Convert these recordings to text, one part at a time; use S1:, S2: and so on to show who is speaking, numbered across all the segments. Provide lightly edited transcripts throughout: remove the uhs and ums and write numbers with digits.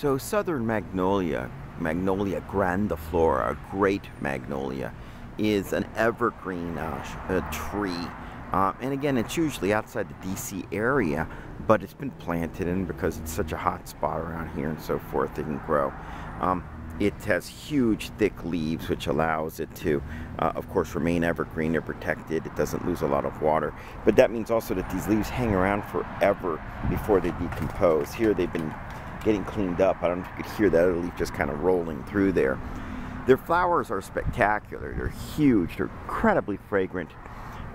S1: So southern magnolia, Magnolia grandiflora, a great magnolia, is an evergreen tree. And again, it's usually outside the DC area, but it's been planted, and because it's such a hot spot around here and so forth, it can grow. It has huge, thick leaves, which allows it to, of course, remain evergreen or protected. It doesn't lose a lot of water. But that means also that these leaves hang around forever before they decompose. Here they've been getting cleaned up. I don't know if you could hear that other leaf just kind of rolling through there. Their flowers are spectacular. They're huge. They're incredibly fragrant.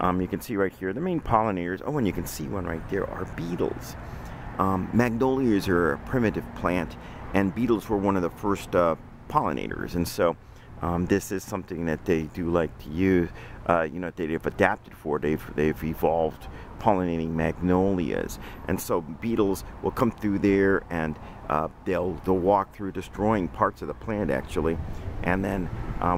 S1: You can see right here the main pollinators. Oh, and you can see one right there are beetles. Magnolias are a primitive plant, and beetles were one of the first pollinators, and so this is something that they do like to use. They've adapted for. They've evolved pollinating magnolias, and so beetles will come through there, and they'll walk through, destroying parts of the plant actually, and then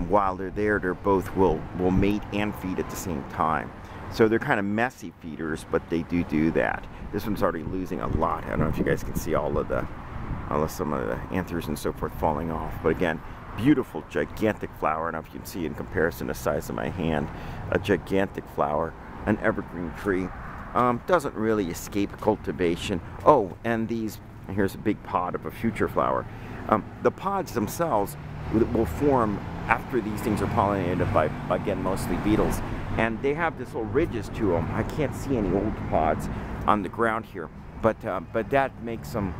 S1: while they're there, they both will mate and feed at the same time. So they're kind of messy feeders, but they do that. This one's already losing a lot. I don't know if you guys can see some of the anthers and so forth falling off. But again, beautiful, gigantic flower. I don't know if you can see in comparison the size of my hand. A gigantic flower, an evergreen tree. Doesn't really escape cultivation. Oh, and here's a big pod of a future flower. The pods themselves will form after these things are pollinated by, again, mostly beetles. And they have this little ridges to them. I can't see any old pods on the ground here, but that makes them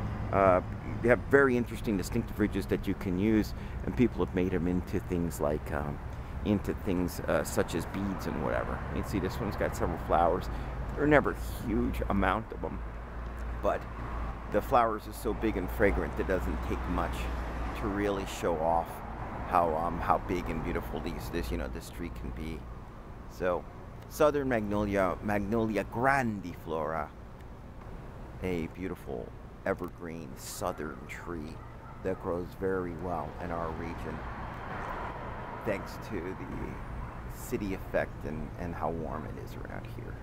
S1: they have very interesting distinctive ridges that you can use, and people have made them into things like such as beads and whatever. You can see this one's got several flowers. There are never a huge amount of them, but the flowers are so big and fragrant that it doesn't take much to really show off how big and beautiful this tree can be. So, southern magnolia, Magnolia grandiflora, a beautiful evergreen southern tree that grows very well in our region, thanks to the city effect and how warm it is around here.